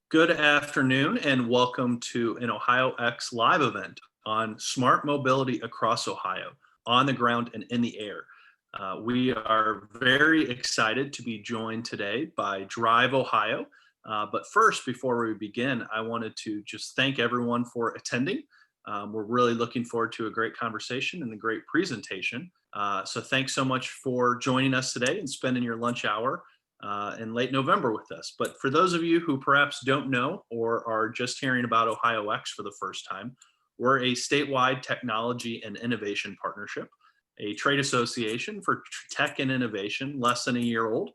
Good afternoon and welcome to an OhioX live event on smart mobility across Ohio, on the ground and in the air. We are very excited to be joined today by DriveOhio. But first, before we begin, I wanted to just thank everyone for attending. We're really looking forward to a great conversation and a great presentation. So thanks so much for joining us today and spending your lunch hour in late November with us. But for those of you who perhaps don't know or are just hearing about OhioX for the first time, we're a statewide technology and innovation partnership, a trade association for tech and innovation, less than a year old.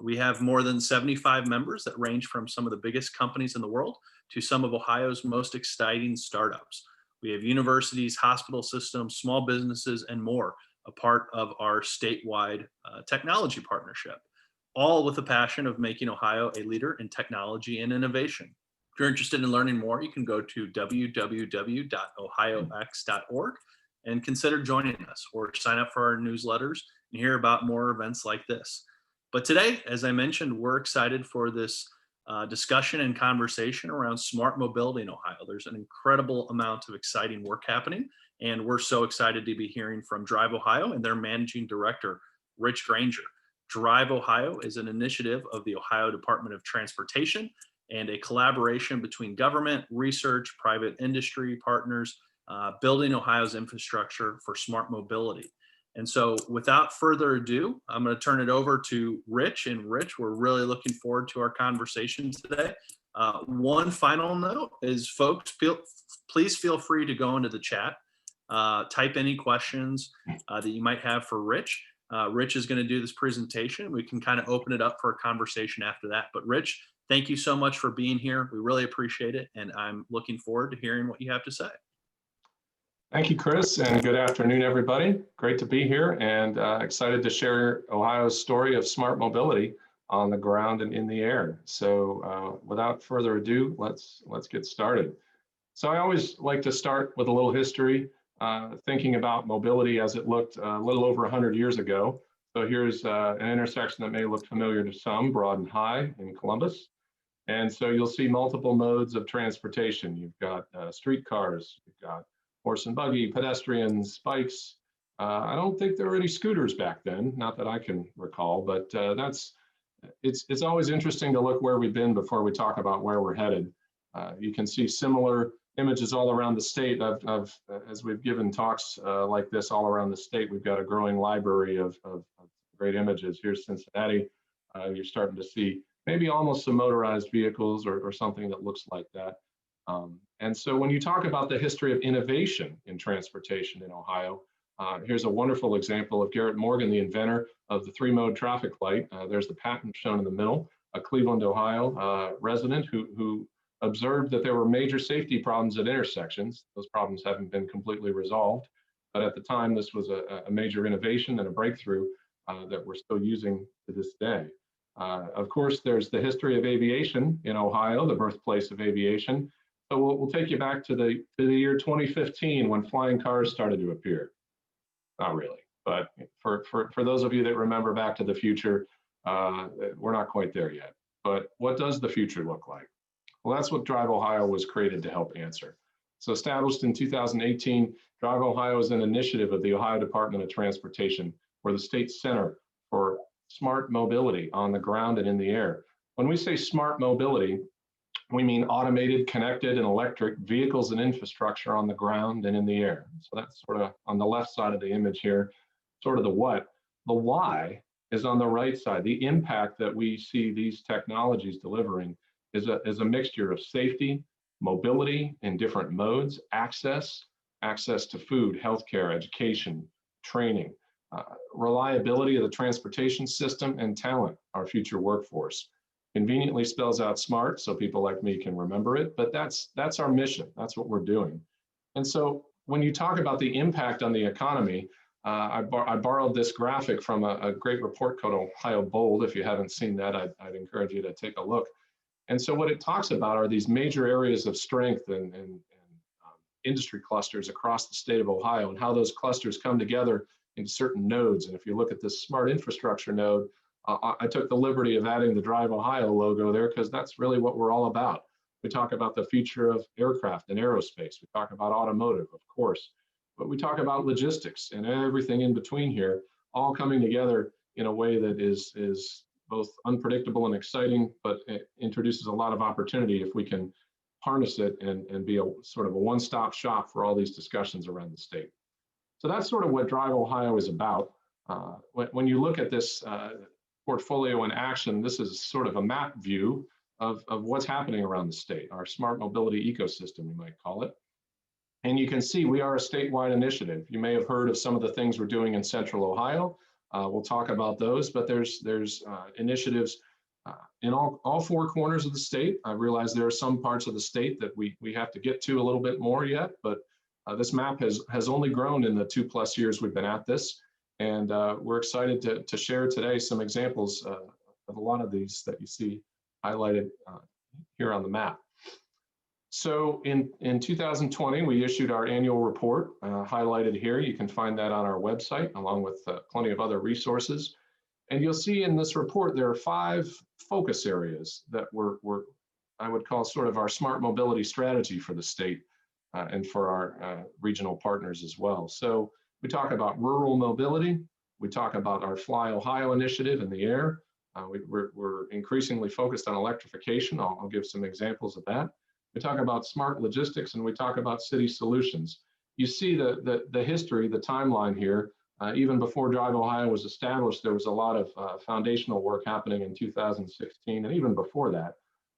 We have more than 75 members that range from some of the biggest companies in the world to some of Ohio's most exciting startups. We have universities, hospital systems, small businesses, and more a part of our statewide technology partnership, all with the passion of making Ohio a leader in technology and innovation. If you're interested in learning more, you can go to www.ohiox.org and consider joining us or sign up for our newsletters and hear about more events like this. But today, as I mentioned, we're excited for this discussion and conversation around smart mobility in Ohio. There's an incredible amount of exciting work happening, and we're so excited to be hearing from DriveOhio and their managing director, Rich Granger. DriveOhio is an initiative of the Ohio Department of Transportation and a collaboration between government, research, private industry partners, building Ohio's infrastructure for smart mobility. And so without further ado, I'm going to turn it over to Rich. And Rich, we're really looking forward to our conversation today. One final note is, folks, please feel free to go into the chat, type any questions that you might have for Rich. Rich is going to do this presentation. We can kind of open it up for a conversation after that. But Rich, thank you so much for being here. We really appreciate it. And I'm looking forward to hearing what you have to say. Thank you, Chris, and good afternoon, everybody. Great to be here and excited to share Ohio's story of smart mobility on the ground and in the air. So without further ado, let's get started. So I always like to start with a little history, thinking about mobility as it looked a little over 100 years ago. So here's an intersection that may look familiar to some, Broad and High in Columbus. And so you'll see multiple modes of transportation. You've got streetcars, you've got horse and buggy, pedestrians, bikes. I don't think there were any scooters back then, not that I can recall, but it's always interesting to look where we've been before we talk about where we're headed. You can see similar images all around the state. As we've given talks like this all around the state, we've got a growing library of great images. Here's Cincinnati. You're starting to see maybe almost some motorized vehicles or something that looks like that. And so when you talk about the history of innovation in transportation in Ohio, here's a wonderful example of Garrett Morgan, the inventor of the three-mode traffic light. There's the patent shown in the middle, a Cleveland, Ohio resident who observed that there were major safety problems at intersections. Those problems haven't been completely resolved, but at the time, this was a major innovation and a breakthrough that we're still using to this day. Of course, there's the history of aviation in Ohio, the birthplace of aviation. So we'll take you back to the year 2015 when flying cars started to appear. Not really, but for those of you that remember Back to the Future, we're not quite there yet. But what does the future look like? Well, that's what DriveOhio was created to help answer. So established in 2018, DriveOhio is an initiative of the Ohio Department of Transportation. We're the state center for smart mobility on the ground and in the air. When we say smart mobility, we mean automated, connected, and electric vehicles and infrastructure on the ground and in the air. So that's sort of on the left side of the image here, sort of the what. The why is on the right side. The impact that we see these technologies delivering is a mixture of safety, mobility in different modes, access to food, healthcare, education, training, reliability of the transportation system, and talent, our future workforce. Conveniently spells out smart so people like me can remember it, but that's our mission. That's what we're doing. And so when you talk about the impact on the economy, I borrowed this graphic from a great report called Ohio Bold. If you haven't seen that, I'd encourage you to take a look. And so what it talks about are these major areas of strength and industry clusters across the state of Ohio and how those clusters come together into certain nodes. And if you look at this smart infrastructure node, I took the liberty of adding the DriveOhio logo there because that's really what we're all about. We talk about the future of aircraft and aerospace. We talk about automotive, of course, but we talk about logistics and everything in between here, all coming together in a way that is both unpredictable and exciting, but it introduces a lot of opportunity if we can harness it and be a sort of a one-stop shop for all these discussions around the state. So that's sort of what DriveOhio is about. When you look at this portfolio in action, this is sort of a map view of what's happening around the state, our smart mobility ecosystem, you might call it. And you can see we are a statewide initiative. You may have heard of some of the things we're doing in Central Ohio. We'll talk about those, but there's initiatives in all four corners of the state. I realize there are some parts of the state that we have to get to a little bit more yet, but this map has only grown in the 2+ years we've been at this. And we're excited to share today some examples of a lot of these that you see highlighted here on the map. So in 2020, we issued our annual report highlighted here. You can find that on our website along with plenty of other resources. And you'll see in this report, there are 5 focus areas that I would call sort of our smart mobility strategy for the state and for our regional partners as well. So we talk about rural mobility. We talk about our Fly Ohio initiative in the air. We're increasingly focused on electrification. I'll give some examples of that. We talk about smart logistics, and we talk about city solutions. You see the history, the timeline here. Even before DriveOhio was established, there was a lot of foundational work happening in 2016, and even before that.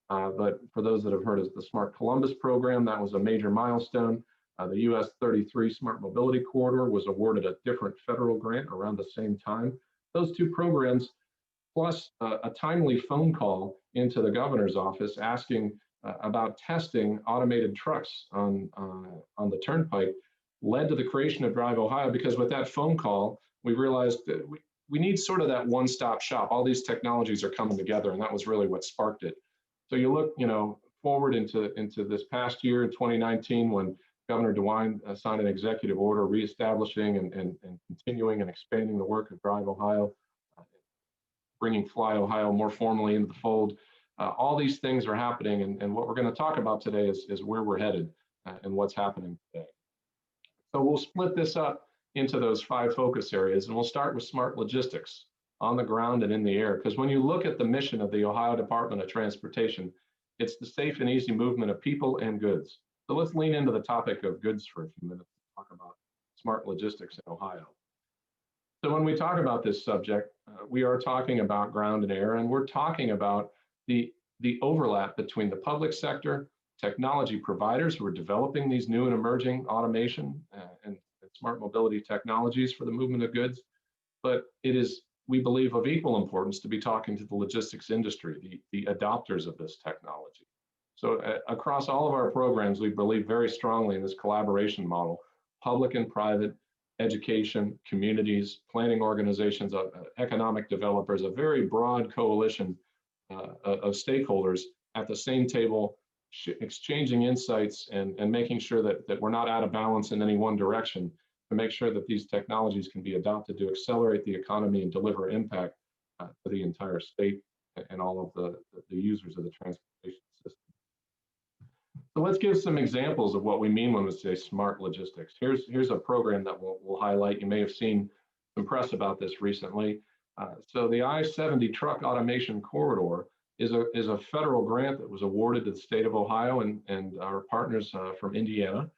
But for those that have heard of the Smart Columbus program, that was a major milestone. The US 33 Smart Mobility Corridor was awarded a different federal grant around the same time. Those 2 programs, plus a timely phone call into the governor's office asking about testing automated trucks on the turnpike, led to the creation of DriveOhio, because with that phone call, we realized that we need sort of that one-stop shop. All these technologies are coming together, and that was really what sparked it. So you look, forward into this past year in 2019, when Governor DeWine signed an executive order reestablishing and continuing and expanding the work of DriveOhio, bringing Fly Ohio more formally into the fold. All these things are happening, and what we're going to talk about today is where we're headed and what's happening today. So we'll split this up into those 5 focus areas, and we'll start with smart logistics on the ground and in the air. Because when you look at the mission of the Ohio Department of Transportation, it's the safe and easy movement of people and goods. So let's lean into the topic of goods for a few minutes and talk about smart logistics in Ohio. So when we talk about this subject, we are talking about ground and air, and we're talking about the overlap between the public sector, technology providers who are developing these new and emerging automation and smart mobility technologies for the movement of goods. But it is, we believe, of equal importance to be talking to the logistics industry, the adopters of this technology. So across all of our programs, we believe very strongly in this collaboration model, public and private, education, communities, planning organizations, economic developers, a very broad coalition of stakeholders at the same table, exchanging insights and making sure that we're not out of balance in any one direction, to make sure that these technologies can be adopted to accelerate the economy and deliver impact to the entire state and all of the users of the transportation system. So let's give some examples of what we mean when we say smart logistics. Here's a program that we'll highlight. You may have seen some press about this recently. So the I-70 truck automation corridor is a federal grant that was awarded to the state of Ohio and our partners from Indiana.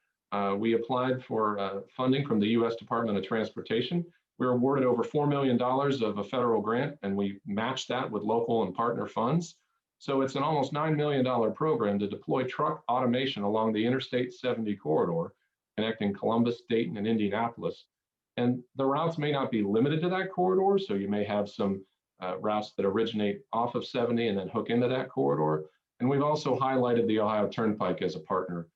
We applied for funding from the US Department of Transportation. We were awarded over $4 million of a federal grant, and we matched that with local and partner funds. So it's an almost $9 million program to deploy truck automation along the Interstate 70 corridor, connecting Columbus, Dayton, and Indianapolis. And the routes may not be limited to that corridor, so you may have some routes that originate off of 70 and then hook into that corridor. And we've also highlighted the Ohio Turnpike as a partner.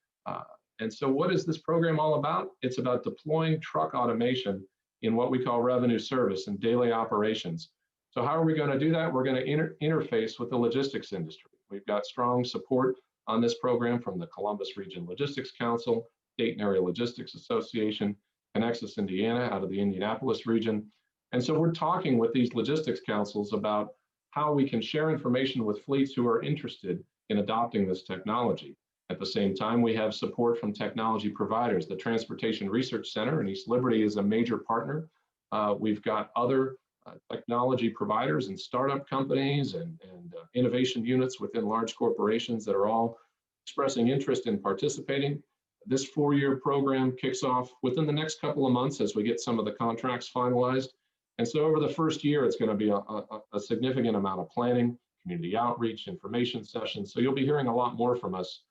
And so what is this program all about? It's about deploying truck automation in what we call revenue service and daily operations. So how are we going to do that? We're going to interface with the logistics industry. We've got strong support on this program from the Columbus Region Logistics Council, Dayton Area Logistics Association, Connexus Indiana out of the Indianapolis region. And so we're talking with these logistics councils about how we can share information with fleets who are interested in adopting this technology. At the same time, we have support from technology providers. The Transportation Research Center in East Liberty is a major partner. We've got other technology providers and startup companies and innovation units within large corporations that are all expressing interest in participating. This 4-year program kicks off within the next couple of months as we get some of the contracts finalized. And so over the first year, it's going to be a significant amount of planning, community outreach, information sessions. So you'll be hearing a lot more from us.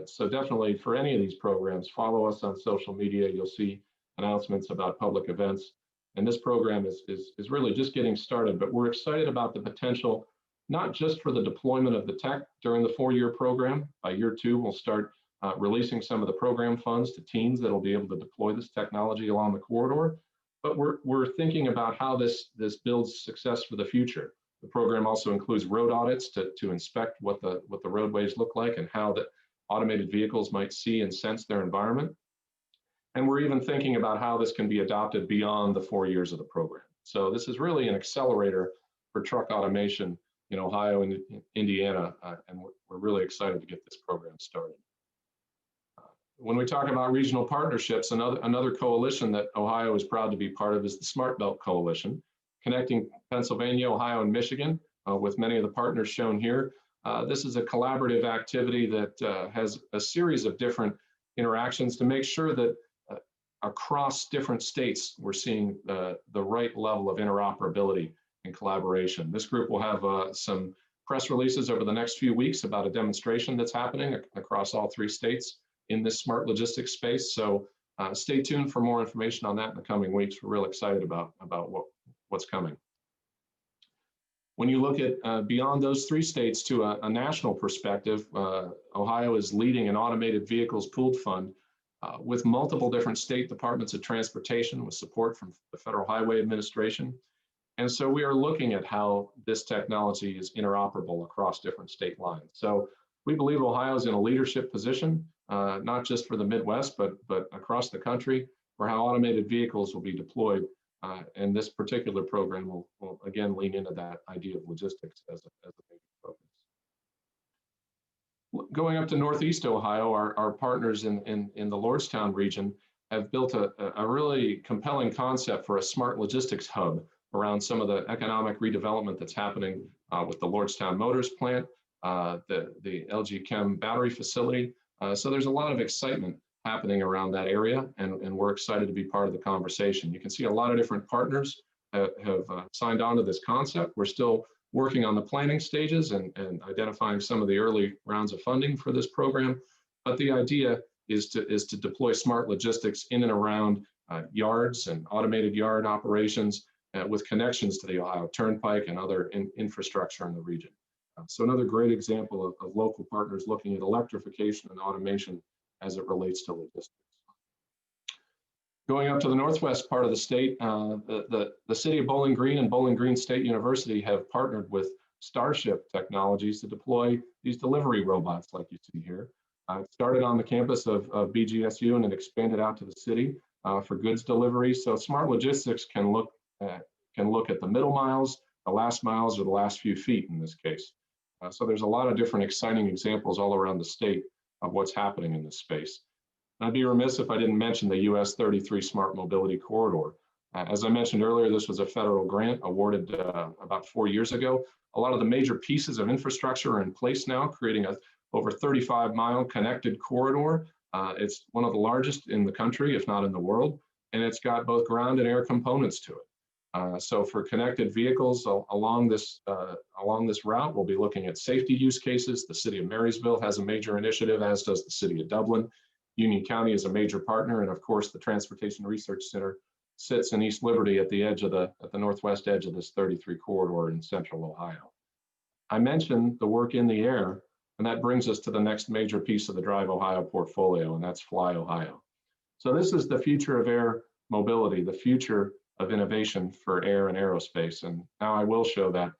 So definitely for any of these programs, follow us on social media. You'll see announcements about public events. And this program is really just getting started, but we're excited about the potential, not just for the deployment of the tech during the 4-year program. By year 2, we'll start releasing some of the program funds to teams that will be able to deploy this technology along the corridor. But we're thinking about how this builds success for the future. The program also includes road audits to inspect what the roadways look like and how the automated vehicles might see and sense their environment. And we're even thinking about how this can be adopted beyond the 4 years of the program. So this is really an accelerator for truck automation in Ohio and Indiana, and we're really excited to get this program started. When we talk about regional partnerships, another coalition that Ohio is proud to be part of is the Smart Belt Coalition, connecting Pennsylvania, Ohio, and Michigan with many of the partners shown here. This is a collaborative activity that has a series of different interactions to make sure that across different states, we're seeing the right level of interoperability and collaboration. This group will have some press releases over the next few weeks about a demonstration that's happening across all 3 states in this smart logistics space. So stay tuned for more information on that in the coming weeks. We're real excited about what's coming. When you look at beyond those 3 states to a national perspective, Ohio is leading an automated vehicles pooled fund with multiple different state departments of transportation with support from the Federal Highway Administration. And so we are looking at how this technology is interoperable across different state lines. So we believe Ohio is in a leadership position, not just for the Midwest, but across the country, for how automated vehicles will be deployed. And this particular program will again lean into that idea of logistics as a major focus. Going up to Northeast Ohio, our partners in the Lordstown region have built a really compelling concept for a smart logistics hub around some of the economic redevelopment that's happening with the Lordstown Motors plant, the LG Chem battery facility. So there's a lot of excitement happening around that area, and we're excited to be part of the conversation. You can see a lot of different partners have signed on to this concept. We're still working on the planning stages and identifying some of the early rounds of funding for this program. But the idea is to deploy smart logistics in and around yards and automated yard operations with connections to the Ohio Turnpike and other infrastructure in the region. So another great example of local partners looking at electrification and automation as it relates to logistics. Going up to the northwest part of the state, the city of Bowling Green and Bowling Green State University have partnered with Starship Technologies to deploy these delivery robots like you see here. It started on the campus of BGSU and it expanded out to the city for goods delivery. So smart logistics can look at the middle miles, the last miles, or the last few feet in this case. So there's a lot of different exciting examples all around the state of what's happening in this space. I'd be remiss if I didn't mention the US 33 Smart Mobility Corridor. As I mentioned earlier, this was a federal grant awarded about 4 years ago. A lot of the major pieces of infrastructure are in place now, creating a over 35-mile connected corridor. It's one of the largest in the country, if not in the world, and it's got both ground and air components to it. So for connected vehicles along this route, we'll be looking at safety use cases. The city of Marysville has a major initiative, as does the city of Dublin. Union County is a major partner, and of course, the Transportation Research Center sits in East Liberty at the northwest edge of this 33 corridor in central Ohio. I mentioned the work in the air, and that brings us to the next major piece of the DriveOhio portfolio, and that's Fly Ohio. So this is the future of air mobility, the future of innovation for air and aerospace. And now I will show that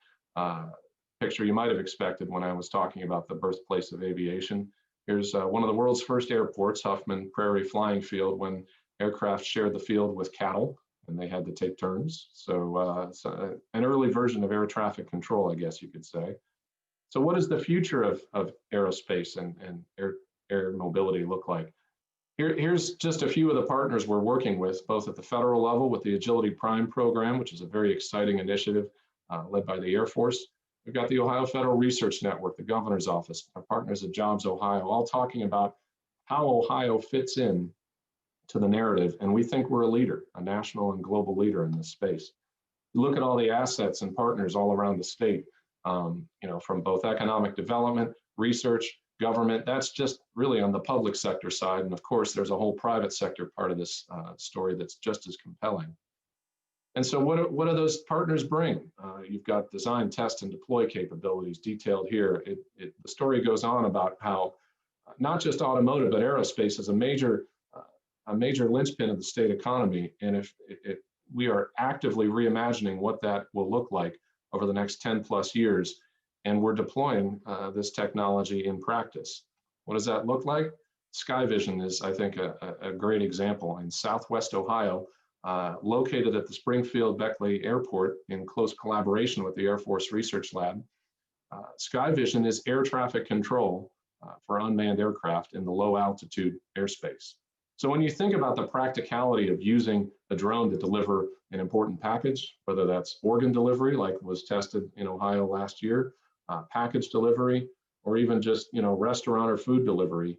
picture you might have expected when I was talking about the birthplace of aviation. Here's one of the world's first airports, Huffman Prairie Flying Field, when aircraft shared the field with cattle and they had to take turns. So an early version of air traffic control, I guess you could say. So what does the future of aerospace and air mobility look like? Here's just a few of the partners we're working with, both at the federal level with the Agility Prime program, which is a very exciting initiative led by the Air Force. We've got the Ohio Federal Research Network, the Governor's Office, our partners at Jobs Ohio, all talking about how Ohio fits in to the narrative. And we think we're a leader, a national and global leader in this space. Look at all the assets and partners all around the state, from both economic development, research, government. That's just really on the public sector side. And of course, there's a whole private sector part of this story that's just as compelling. And so what do those partners bring? You've got design, test, and deploy capabilities detailed here. The story goes on about how not just automotive, but aerospace is a major linchpin of the state economy. And if we are actively reimagining what that will look like over the next 10 plus years, and we're deploying this technology in practice. What does that look like? SkyVision is, I think, a great example. In Southwest Ohio, located at the Springfield-Beckley Airport in close collaboration with the Air Force Research Lab, SkyVision is air traffic control for unmanned aircraft in the low altitude airspace. So when you think about the practicality of using a drone to deliver an important package, whether that's organ delivery, like was tested in Ohio last year, package delivery, or even just restaurant or food delivery,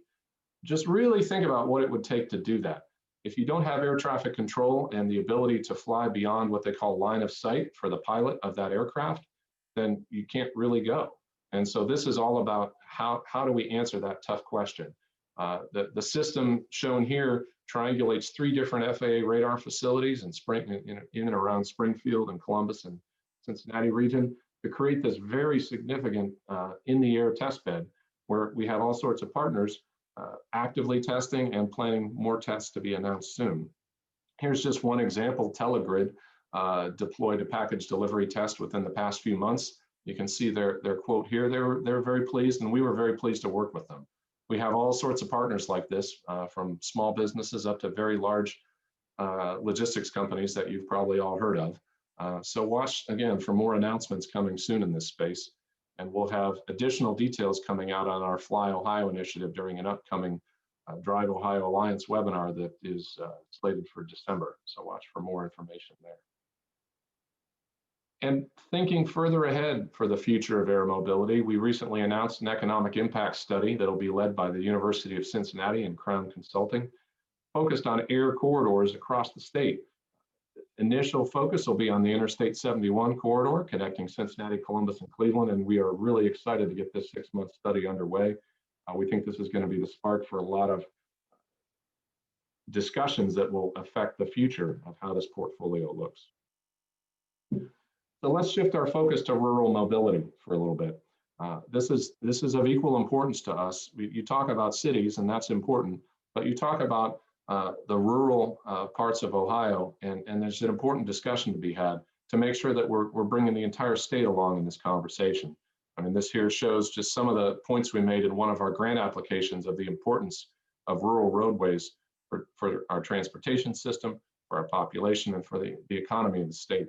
just really think about what it would take to do that. If you don't have air traffic control and the ability to fly beyond what they call line of sight for the pilot of that aircraft, then you can't really go. And so this is all about how do we answer that tough question. The system shown here triangulates 3 different FAA radar facilities in and around Springfield and Columbus and Cincinnati region to create this very significant in-the-air test bed where we have all sorts of partners actively testing and planning more tests to be announced soon. Here's just one example. Telegrid deployed a package delivery test within the past few months. You can see their quote here. They're very pleased, and we were very pleased to work with them. We have all sorts of partners like this, from small businesses up to very large logistics companies that you've probably all heard of. So watch, again, for more announcements coming soon in this space. And we'll have additional details coming out on our Fly Ohio initiative during an upcoming DriveOhio Alliance webinar that is slated for December. So watch for more information there. And thinking further ahead for the future of air mobility, we recently announced an economic impact study that will be led by the University of Cincinnati and Crown Consulting, focused on air corridors across the state. Initial focus will be on the Interstate 71 corridor connecting Cincinnati, Columbus, and Cleveland, and we are really excited to get this 6-month study underway. We think this is going to be the spark for a lot of discussions that will affect the future of how this portfolio looks. So let's shift our focus to rural mobility for a little bit. This is of equal importance to us. You talk about cities, and that's important, but you talk about the rural parts of Ohio, and there's an important discussion to be had to make sure that we're bringing the entire state along in this conversation. I mean, this here shows just some of the points we made in one of our grant applications of the importance of rural roadways for our transportation system, for our population, and for the economy of the state.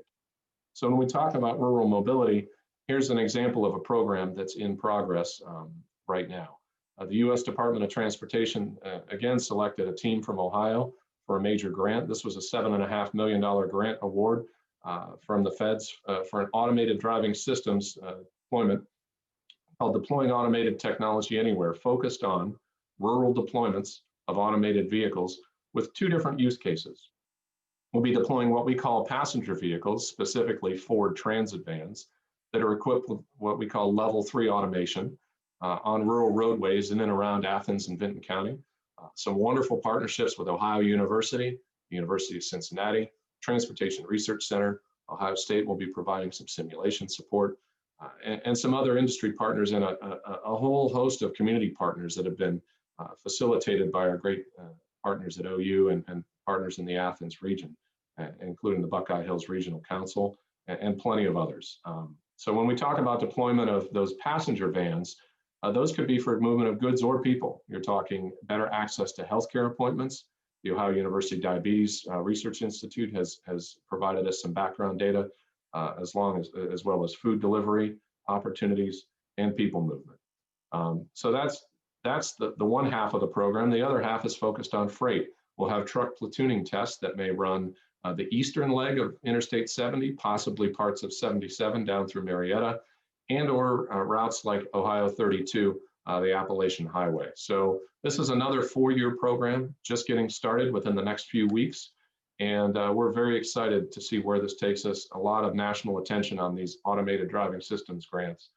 So when we talk about rural mobility, here's an example of a program that's in progress right now. The U.S. Department of Transportation, again, selected a team from Ohio for a major grant. This was a $7.5 million grant award from the feds for an automated driving systems deployment called Deploying Automated Technology Anywhere, focused on rural deployments of automated vehicles with 2 different use cases. We'll be deploying what we call passenger vehicles, specifically Ford Transit vans, that are equipped with what we call level 3 automation on rural roadways in and around Athens and Vinton County. Some wonderful partnerships with Ohio University, the University of Cincinnati, Transportation Research Center. Ohio State will be providing some simulation support, and some other industry partners, and a whole host of community partners that have been facilitated by our great partners at OU and partners in the Athens region, including the Buckeye Hills Regional Council and plenty of others. So when we talk about deployment of those passenger vans, those could be for movement of goods or people. You're talking better access to healthcare appointments. The Ohio University Diabetes Research Institute has provided us some background data, as well as food delivery opportunities. and people movement. So that's the one half of the program. The other half is focused on freight. We'll have truck platooning tests that may run the eastern leg of Interstate 70, possibly parts of 77 down through Marietta, and or routes like Ohio 32, the Appalachian Highway. So this is another 4-year program just getting started within the next few weeks. And we're very excited to see where this takes us. A lot of national attention on these automated driving systems grants,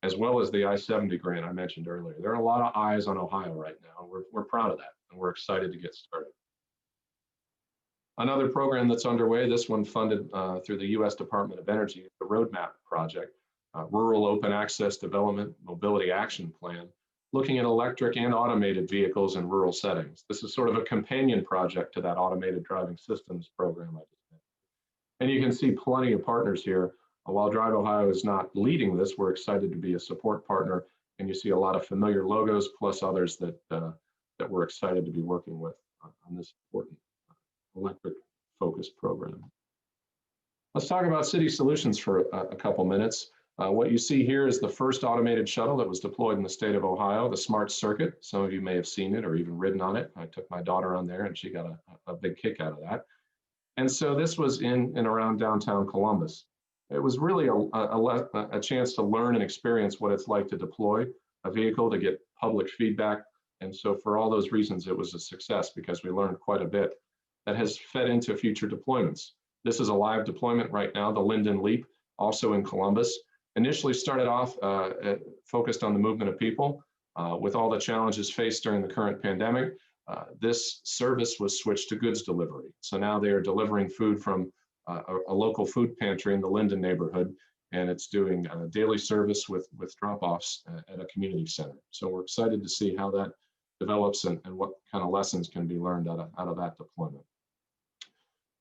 as well as the I-70 grant I mentioned earlier. There are a lot of eyes on Ohio right now. We're proud of that, and we're excited to get started. Another program that's underway, this one funded through the U.S. Department of Energy, the Roadmap Project, Rural Open Access Development Mobility Action Plan, looking at electric and automated vehicles in rural settings. This is sort of a companion project to that automated driving systems program I just mentioned. And you can see plenty of partners here. While DriveOhio is not leading this, we're excited to be a support partner, and you see a lot of familiar logos plus others that we're excited to be working with on this important electric focused program. Let's talk about city solutions for a couple minutes. What you see here is the first automated shuttle that was deployed in the state of Ohio, the Smart Circuit. Some of you may have seen it or even ridden on it. I took my daughter on there and she got a big kick out of that. And so this was in and around downtown Columbus. It was really a chance to learn and experience what it's like to deploy a vehicle, to get public feedback. And so for all those reasons, it was a success because we learned quite a bit that has fed into future deployments. This is a live deployment right now, the Linden Leap, also in Columbus. Initially started off focused on the movement of people. With all the challenges faced during the current pandemic, this service was switched to goods delivery. So now they are delivering food from a local food pantry in the Linden neighborhood, and it's doing daily service with drop-offs at a community center. So we're excited to see how that develops and what kind of lessons can be learned out of that deployment.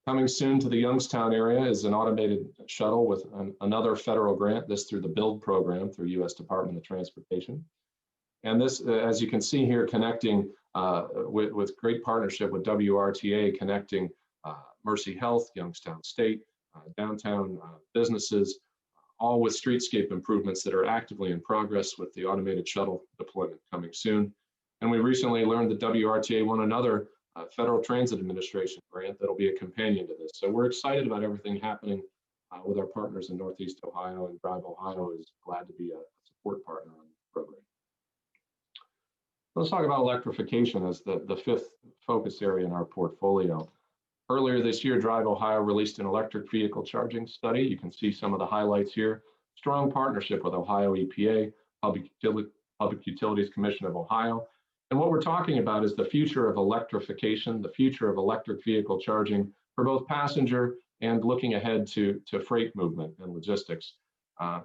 Coming soon to the Youngstown area is an automated shuttle with another federal grant, this through the BUILD program through U.S. Department of Transportation. And this, as you can see here, connecting with great partnership with WRTA, connecting Mercy Health, Youngstown State, downtown businesses, all with streetscape improvements that are actively in progress with the automated shuttle deployment coming soon. And we recently learned that WRTA won another Federal Transit Administration grant that'll be a companion to this. So we're excited about everything happening with our partners in Northeast Ohio, and DriveOhio is glad to be a support partner on the program. Let's talk about electrification as the fifth focus area in our portfolio. Earlier this year, DriveOhio released an electric vehicle charging study. You can see some of the highlights here. Strong partnership with Ohio EPA, Public Utilities Commission of Ohio. And what we're talking about is the future of electrification, the future of electric vehicle charging for both passenger and looking ahead to freight movement and logistics.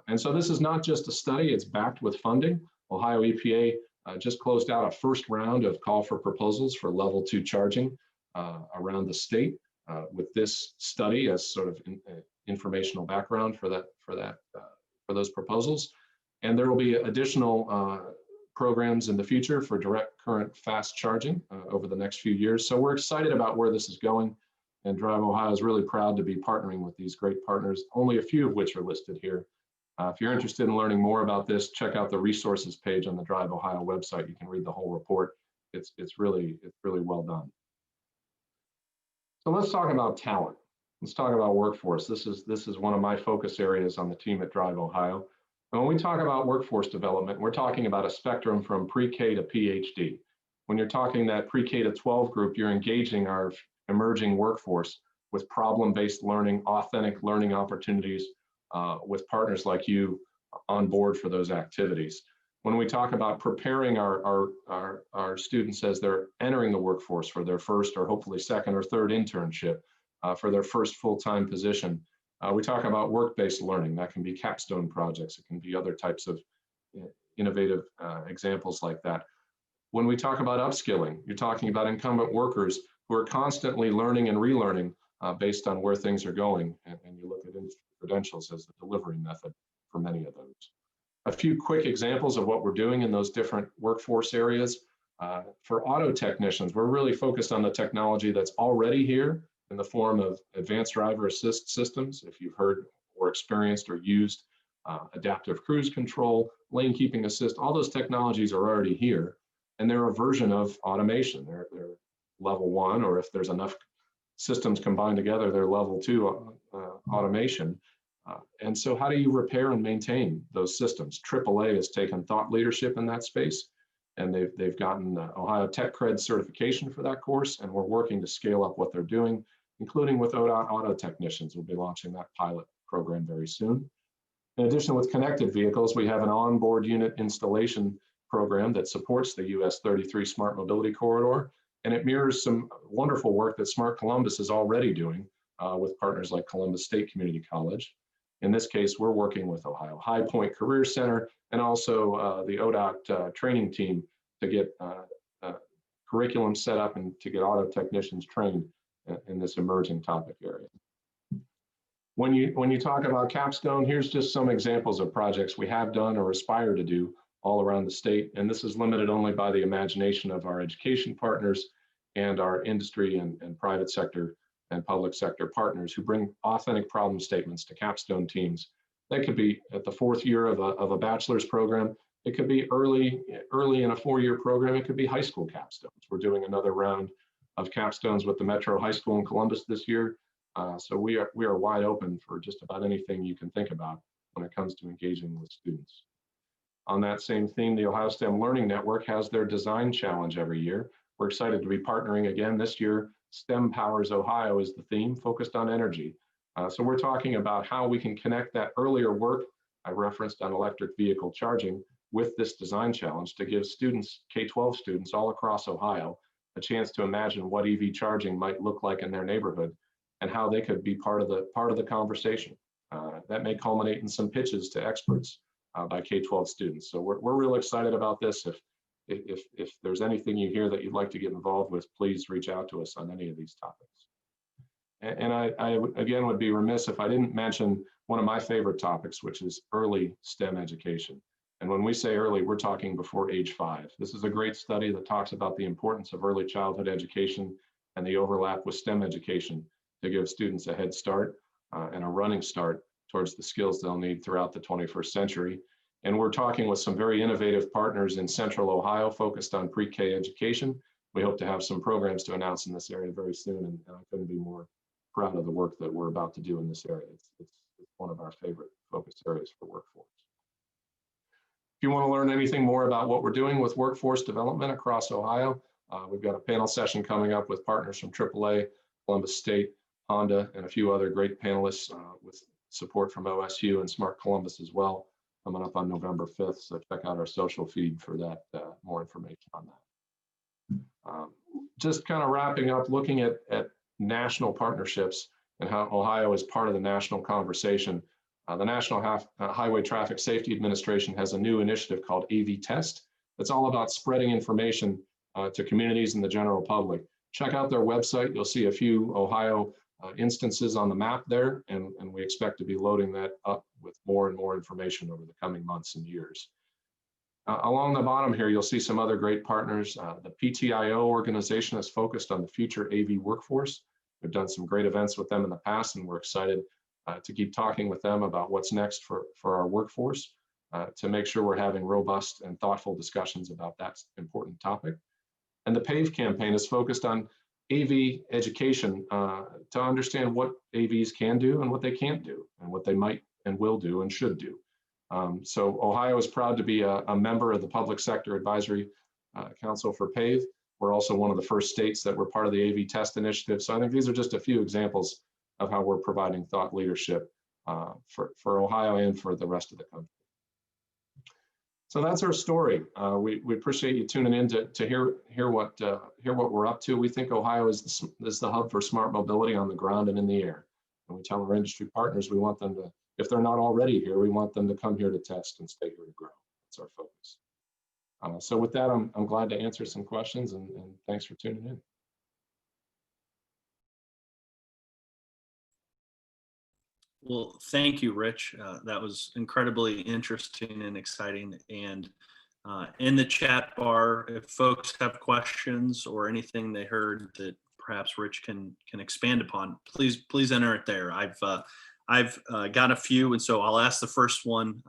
And so this is not just a study, it's backed with funding. Ohio EPA just closed out a first round of call for proposals for level 2 charging around the state with this study as sort of informational background for those proposals. And there will be additional programs in the future for direct current fast charging over the next few years. So we're excited about where this is going, and DriveOhio is really proud to be partnering with these great partners, only a few of which are listed here. If you're interested in learning more about this, check out the resources page on the DriveOhio website. You can read the whole report. It's really well done. So let's talk about talent. Let's talk about workforce. This is one of my focus areas on the team at DriveOhio. And when we talk about workforce development, we're talking about a spectrum from pre-K to PhD. When you're talking that pre-K to 12 group, you're engaging our emerging workforce with problem-based learning, authentic learning opportunities with partners like you on board for those activities. When we talk about preparing our students as they're entering the workforce for their first or hopefully second or third internship, for their first full-time position, we talk about work-based learning. That can be capstone projects. It can be other types of innovative examples like that. When we talk about upskilling, you're talking about incumbent workers who are constantly learning and relearning based on where things are going. And you look at industry credentials as the delivery method for many of those. A few quick examples of what we're doing in those different workforce areas. For auto technicians, we're really focused on the technology that's already here in the form of advanced driver assist systems. If you've heard or experienced or used adaptive cruise control, lane keeping assist. All those technologies are already here, and they're a version of automation. They're level 1, or if there's enough systems combined together, they're level 2 automation. And so how do you repair and maintain those systems? AAA has taken thought leadership in that space, and they've gotten Ohio Tech Cred certification for that course, and we're working to scale up what they're doing, including with ODOT auto technicians. We'll be launching that pilot program very soon. In addition, with connected vehicles, we have an onboard unit installation program that supports the US 33 Smart Mobility Corridor, and it mirrors some wonderful work that Smart Columbus is already doing with partners like Columbus State Community College. In this case, we're working with Ohio High Point Career Center and also the ODOT training team to get curriculum set up and to get auto technicians trained in this emerging topic area. When you talk about capstone, here's just some examples of projects we have done or aspire to do all around the state. And this is limited only by the imagination of our education partners and our industry and private sector and public sector partners who bring authentic problem statements to capstone teams. That could be at the 4th year of a bachelor's program. It could be early in a 4-year program. It could be high school capstones. We're doing another round of capstones with the Metro High School in Columbus this year. So we are wide open for just about anything you can think about when it comes to engaging with students. On that same theme, the Ohio STEM Learning Network has their design challenge every year. We're excited to be partnering again this year. STEM Powers Ohio is the theme, focused on energy. So we're talking about how we can connect that earlier work I referenced on electric vehicle charging with this design challenge to give students, K-12 students all across Ohio, a chance to imagine what EV charging might look like in their neighborhood and how they could be part of the conversation. That may culminate in some pitches to experts by K-12 students. So we're real excited about this. If there's anything you hear that you'd like to get involved with, please reach out to us on any of these topics. And I again would be remiss if I didn't mention one of my favorite topics, which is early STEM education. And when we say early, we're talking before age 5. This is a great study that talks about the importance of early childhood education and the overlap with STEM education to give students a head start and a running start towards the skills they'll need throughout the 21st century. And we're talking with some very innovative partners in Central Ohio focused on pre-K education. We hope to have some programs to announce in this area very soon, and I couldn't be more proud of the work that we're about to do in this area. It's one of our favorite focus areas for workforce. If you want to learn anything more about what we're doing with workforce development across Ohio, we've got a panel session coming up with partners from AAA, Columbus State, Honda, and a few other great panelists with support from OSU and Smart Columbus as well, coming up on November 5th. So check out our social feed for that, more information on that. Just kind of wrapping up, looking at national partnerships and how Ohio is part of the national conversation. The National Highway Traffic Safety Administration has a new initiative called AV Test. It's all about spreading information to communities and the general public. Check out their website. You'll see a few Ohio instances on the map there, and we expect to be loading that up with more and more information over the coming months and years. Along the bottom here, you'll see some other great partners. The PTIO organization is focused on the future AV workforce. We've done some great events with them in the past, and we're excited to keep talking with them about what's next for our workforce to make sure we're having robust and thoughtful discussions about that important topic. And the PAVE campaign is focused on AV education to understand what AVs can do and what they can't do, and what they might and will do and should do. So Ohio is proud to be a member of the Public Sector Advisory Council for PAVE. We're also one of the first states that were part of the AV Test Initiative. So I think these are just a few examples of how we're providing thought leadership for Ohio and for the rest of the country. So that's our story. We appreciate you tuning in to hear what we're up to. We think Ohio is the hub for smart mobility on the ground and in the air. And we tell our industry partners we want them to, if they're not already here, we want them to come here to test and stay here to grow. That's our focus. So with that, I'm glad to answer some questions, and thanks for tuning in. Well, thank you, Rich. That was incredibly interesting and exciting. And in the chat bar, if folks have questions or anything they heard that perhaps Rich can expand upon, please enter it there. I've got a few, and so I'll ask the first one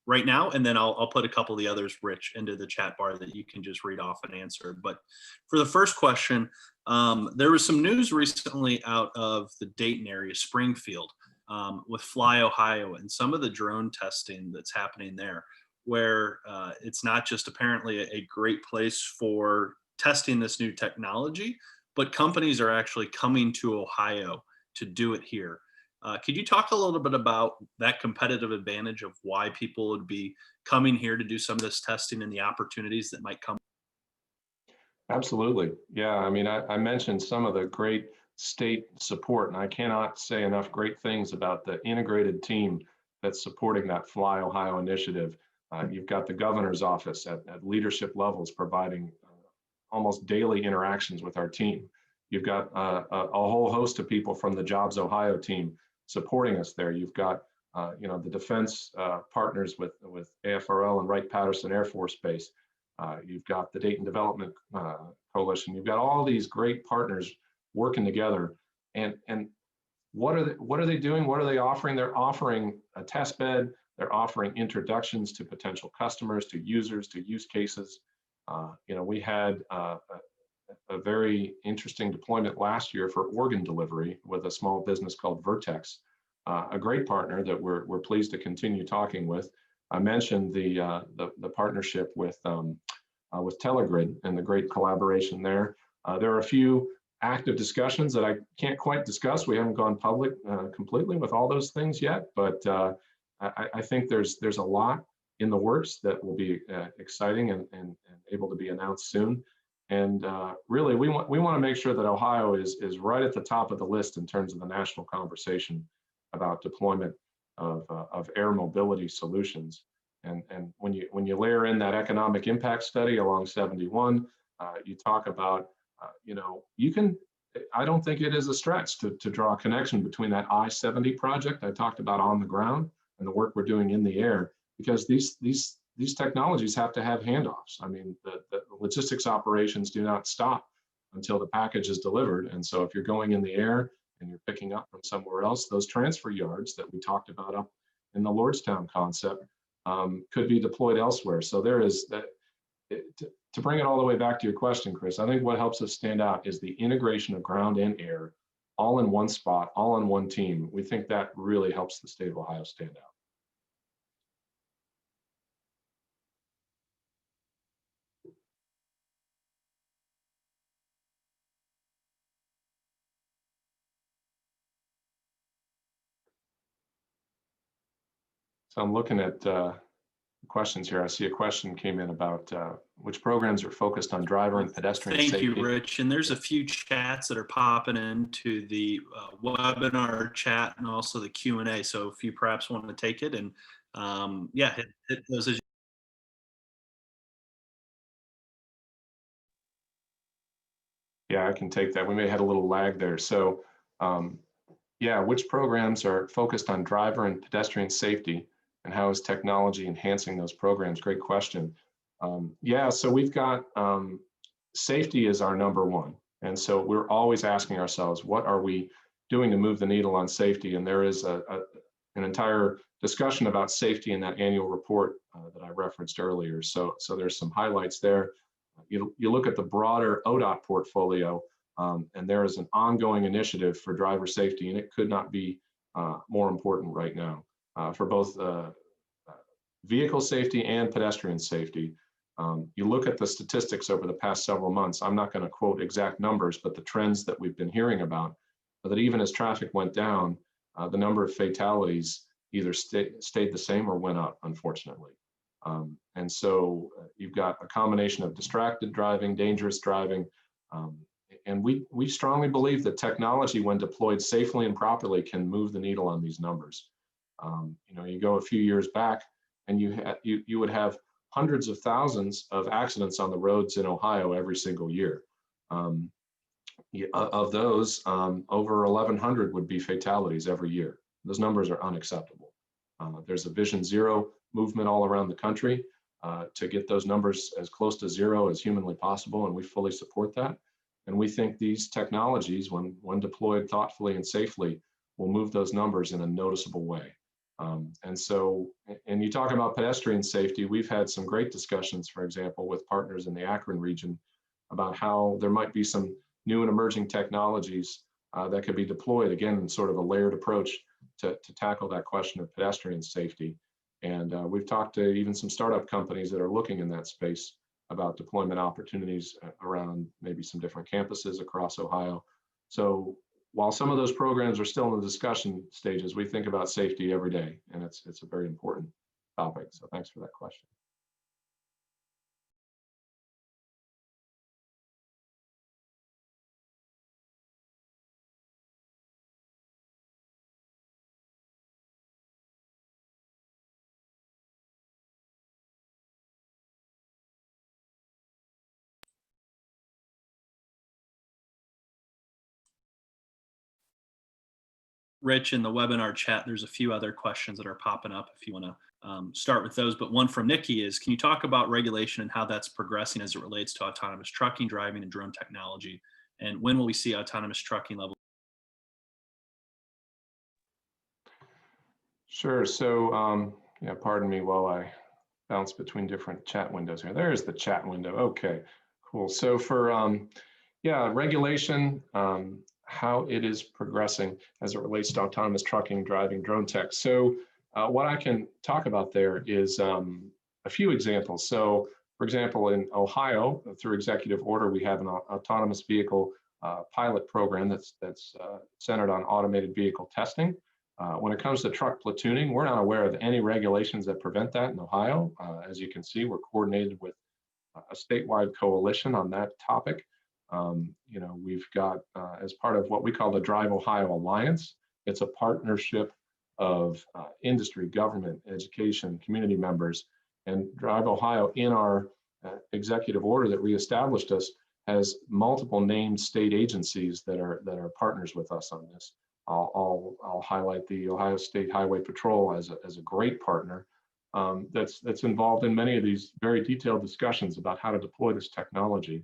right now, and then I'll put a couple of the others, Rich, into the chat bar that you can just read off and answer. But for the first question, there was some news recently out of the Dayton area, Springfield, with Fly, Ohio, and some of the drone testing that's happening there, where it's not just apparently a great place for testing this new technology, but companies are actually coming to Ohio to do it here. Could you talk a little bit about that competitive advantage of why people would be coming here to do some of this testing and the opportunities that might come? Absolutely. Yeah, I mean, I mentioned some of the great state support, and I cannot say enough great things about the integrated team that's supporting that Fly Ohio initiative. You've got the governor's office at leadership levels providing almost daily interactions with our team. You've got a whole host of people from the Jobs Ohio team supporting us there. You've got the defense partners with AFRL and Wright-Patterson Air Force Base. You've got the Dayton Development Coalition. You've got all these great partners working together. And what are they doing? What are they offering? They're offering a test bed. They're offering introductions to potential customers, to users, to use cases. We had a very interesting deployment last year for organ delivery with a small business called Vertex, a great partner that we're pleased to continue talking with. I mentioned the partnership with Telegrid and the great collaboration there. There are a few active discussions that I can't quite discuss. We haven't gone public completely with all those things yet, but I think there's a lot in the works that will be exciting and able to be announced soon. And really, we want to make sure that Ohio is right at the top of the list in terms of the national conversation about deployment of air mobility solutions. And when you layer in that economic impact study along 71, you talk about I don't think it is a stretch to draw a connection between that I-70 project I talked about on the ground and the work we're doing in the air, because these technologies have to have handoffs. I mean, the logistics operations do not stop until the package is delivered. And so if you're going in the air and you're picking up from somewhere else, those transfer yards that we talked about up in the Lordstown concept could be deployed elsewhere. So there is that. To bring it all the way back to your question, Chris, I think what helps us stand out is the integration of ground and air all in one spot, all in one team. We think that really helps the state of Ohio stand out. So I'm looking at questions here. I see a question came in about which programs are focused on driver and pedestrian safety. Thank you, Rich. And there's a few chats that are popping into the webinar chat and also the Q&A. So if you perhaps want to take it and hit those as Yeah, I can take that. We may have had a little lag there. So which programs are focused on driver and pedestrian safety, and how is technology enhancing those programs? Great question. So we've got safety is our number one. And so we're always asking ourselves, what are we doing to move the needle on safety? And there is an entire discussion about safety in that annual report that I referenced earlier. So there's some highlights there. You look at the broader ODOT portfolio, and there is an ongoing initiative for driver safety, and it could not be more important right now for both vehicle safety and pedestrian safety. You look at the statistics over the past several months. I'm not going to quote exact numbers, but the trends that we've been hearing about, that even as traffic went down, the number of fatalities either stayed the same or went up, unfortunately. And so you've got a combination of distracted driving, dangerous driving, and we strongly believe that technology, when deployed safely and properly, can move the needle on these numbers. You go a few years back, and you would have hundreds of thousands of accidents on the roads in Ohio every single year. Of those, over 1,100 would be fatalities every year. Those numbers are unacceptable. There's a Vision Zero movement all around the country to get those numbers as close to zero as humanly possible, and we fully support that. And we think these technologies, when deployed thoughtfully and safely, will move those numbers in a noticeable way. And so, and you talk about pedestrian safety, we've had some great discussions, for example, with partners in the Akron region about how there might be some new and emerging technologies that could be deployed, again, in sort of a layered approach to tackle that question of pedestrian safety. And we've talked to even some startup companies that are looking in that space about deployment opportunities around maybe some different campuses across Ohio. So while some of those programs are still in the discussion stages, we think about safety every day, and it's a very important topic. So thanks for that question. Rich, in the webinar chat, there's a few other questions that are popping up if you want to start with those. But one from Nikki is, can you talk about regulation and how that's progressing as it relates to autonomous trucking, driving, and drone technology? And when will we see autonomous trucking level? Sure. So, yeah, pardon me while I bounce between different chat windows here. There's the chat window. Okay, cool. So for, yeah, regulation, how it is progressing as it relates to autonomous trucking, driving, drone tech. So what I can talk about there is a few examples. So for example, in Ohio, through executive order, we have an autonomous vehicle pilot program that's centered on automated vehicle testing. When it comes to truck platooning, we're not aware of any regulations that prevent that in Ohio. As you can see, we're coordinated with a statewide coalition on that topic. You know, we've got, as part of what we call the DriveOhio Alliance, it's a partnership of industry, government, education, community members, and DriveOhio, in our executive order that reestablished us, has multiple named state agencies that are partners with us on this. I'll highlight the Ohio State Highway Patrol as a great partner that's involved in many of these very detailed discussions about how to deploy this technology.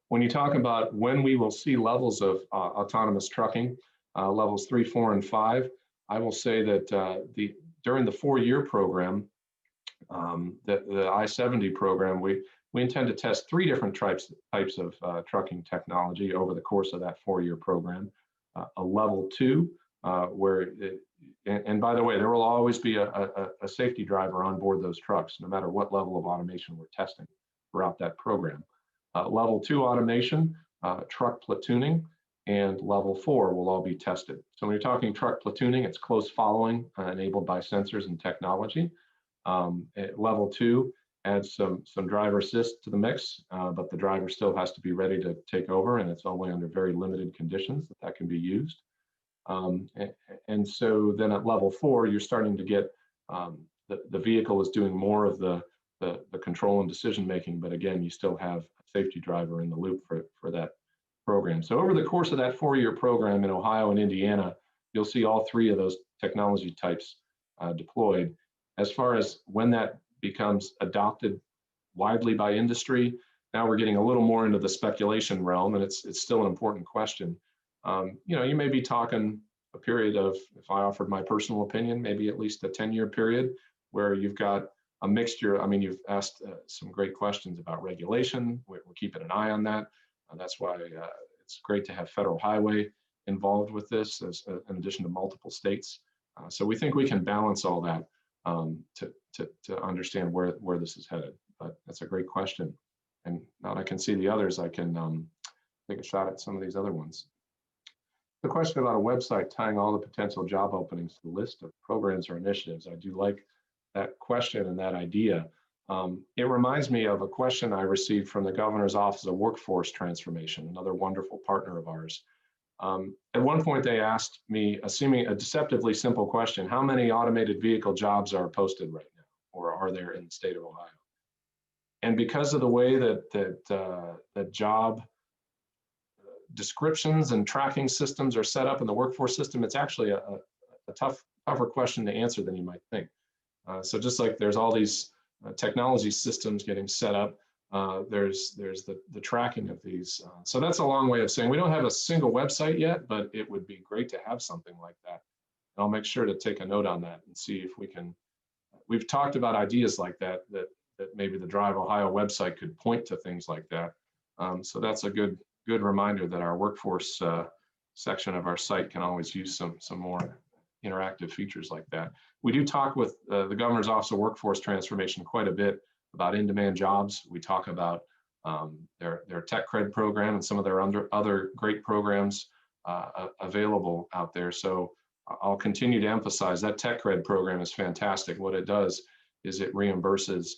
When you talk about when we will see levels of autonomous trucking, levels 3, 4, and 5, I will say that during the 4-year program, the I-70 program, we intend to test 3 different types of trucking technology over the course of that 4-year program. A level 2, where and by the way, there will always be a safety driver on board those trucks, no matter what level of automation we're testing throughout that program. Level 2 automation, truck platooning, and level 4 will all be tested. So when you're talking truck platooning, it's close following enabled by sensors and technology. Level 2 adds some driver assist to the mix, but the driver still has to be ready to take over, and it's only under very limited conditions that can be used. And so then at level 4, you're starting to get the vehicle is doing more of the control and decision making, but again, you still have a safety driver in the loop for that program. So over the course of that 4-year program in Ohio and Indiana, you'll see all 3 of those technology types deployed. As far as when that becomes adopted widely by industry, now we're getting a little more into the speculation realm, and it's still an important question. You know, you may be talking a period of, if I offered my personal opinion, maybe at least a 10-year period where you've got a mixture. I mean, you've asked some great questions about regulation. We're keeping an eye on that. That's why it's great to have Federal Highway involved with this, in addition to multiple states. So we think we can balance all that to understand where this is headed. But that's a great question. And now that I can see the others, I can take a shot at some of these other ones. The question about a website tying all the potential job openings to the list of programs or initiatives. I do like that question and that idea. It reminds me of a question I received from the Governor's Office of Workforce Transformation, another wonderful partner of ours. At one point, they asked me, assuming a deceptively simple question, how many automated vehicle jobs are posted right now, or are there in the state of Ohio? And because of the way that job descriptions and tracking systems are set up in the workforce system, it's actually a tougher question to answer than you might think. So just like there's all these technology systems getting set up there's the tracking of these. So that's a long way of saying we don't have a single website yet, but it would be great to have something like that. And I'll make sure to take a note on that and see if we can. We've talked about ideas like that maybe the DriveOhio website could point to things like that. So that's a good reminder that our workforce section of our site can always use some more interactive features like that. We do talk with the Governor's Office of Workforce Transformation quite a bit about in-demand jobs. We talk about their tech cred program and some of their other great programs available out there. So I'll continue to emphasize that tech cred program is fantastic. What it does is it reimburses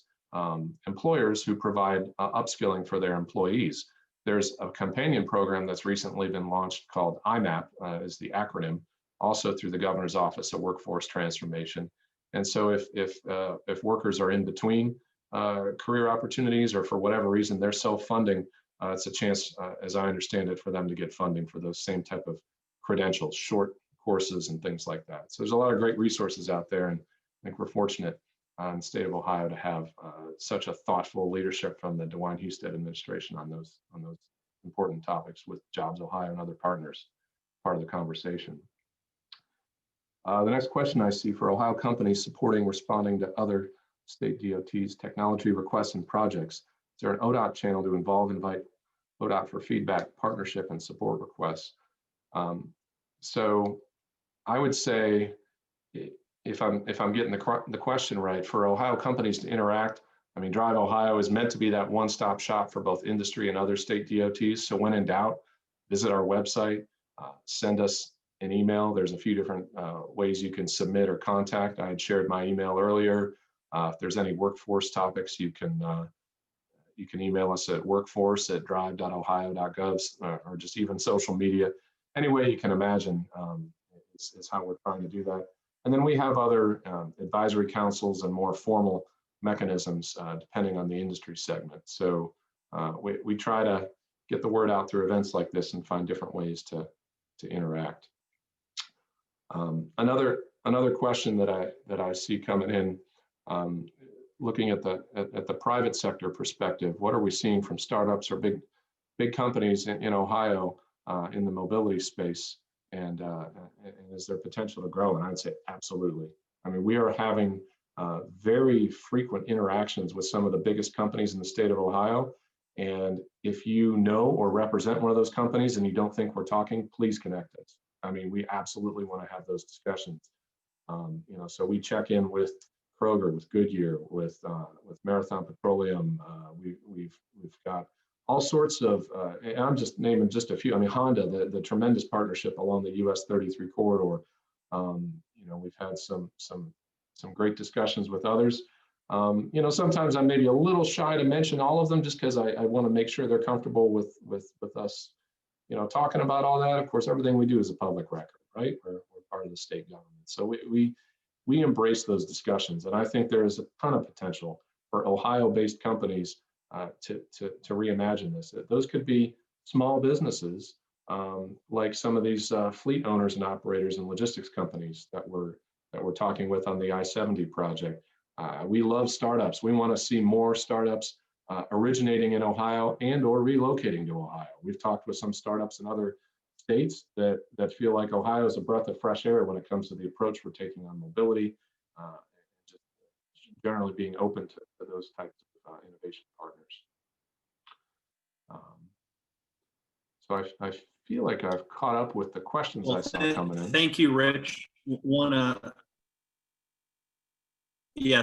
employers who provide upskilling for their employees. There's a companion program that's recently been launched called IMAP, is the acronym, also through the Governor's Office of Workforce Transformation. And so if workers are in between career opportunities or for whatever reason they're self-funding, it's a chance, as I understand it, for them to get funding for those same type of credentials, short courses and things like that. So there's a lot of great resources out there, and I think we're fortunate in the state of Ohio to have such a thoughtful leadership from the DeWine Husted administration on those important topics with Jobs Ohio and other partners, part of the conversation. The next question I see for Ohio companies supporting responding to other state DOTs, technology requests and projects. Is there an ODOT channel to invite ODOT for feedback, partnership, and support requests? So I would say, if I'm getting the question right, for Ohio companies to interact, I mean, DriveOhio is meant to be that one-stop shop for both industry and other state DOTs. So when in doubt, visit our website, send us an email. There's a few different ways you can submit or contact. I had shared my email earlier. If there's any workforce topics, you can email us at workforce@drive.ohio.gov, or just even social media. Any way you can imagine is how we're trying to do that. And then we have other advisory councils and more formal mechanisms depending on the industry segment. So we try to get the word out through events like this and find different ways to interact. Another question that I see coming in, looking at the private sector perspective, what are we seeing from startups or big companies in Ohio in the mobility space, and is there potential to grow? And I'd say absolutely. I mean, we are having very frequent interactions with some of the biggest companies in the state of Ohio. And if you know or represent one of those companies and you don't think we're talking, please connect us. I mean, we absolutely want to have those discussions. So we check in with Kroger, with Goodyear, with Marathon Petroleum. We've got all sorts of, and I'm just naming just a few. I mean, Honda, the tremendous partnership along the US 33 corridor. We've had some great discussions with others. Sometimes I'm maybe a little shy to mention all of them just because I want to make sure they're comfortable with us, talking about all that. Of course, everything we do is a public record, right? We're part of the state government. So we embrace those discussions. And I think there is a ton of potential for Ohio-based companies to reimagine this. Those could be small businesses, like some of these fleet owners and operators and logistics companies that we're talking with on the I-70 project. We love startups. We want to see more startups originating in Ohio and or relocating to Ohio. We've talked with some startups in other states that feel like Ohio is a breath of fresh air when it comes to the approach we're taking on mobility, just generally being open to those types of innovation partners. So I feel like I've caught up with the questions I saw coming in. Thank you, Rich.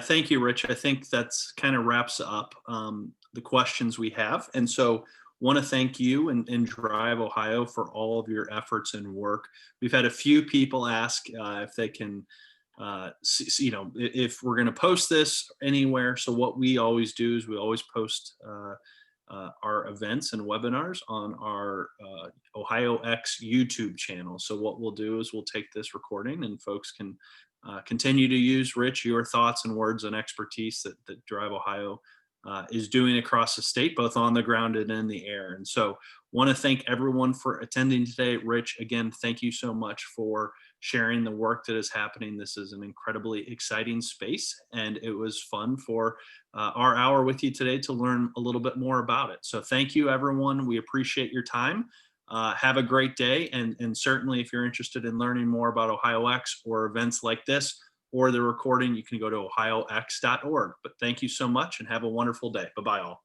Thank you, Rich. I think that's kind of wraps up the questions we have. And so want to thank you and DriveOhio for all of your efforts and work. We've had a few people ask if they can, if we're going to post this anywhere. So what we always do is we always post our events and webinars on our OhioX YouTube channel. So what we'll do is we'll take this recording and folks can continue to use, Rich, your thoughts and words and expertise that DriveOhio is doing across the state, both on the ground and in the air. And so want to thank everyone for attending today. Rich, again, thank you so much for sharing the work that is happening. This is an incredibly exciting space, and it was fun for our hour with you today to learn a little bit more about it. So thank you, everyone. We appreciate your time. Have a great day. And certainly, if you're interested in learning more about OhioX or events like this or the recording, you can go to ohiox.org. But thank you so much and have a wonderful day. Bye-bye all.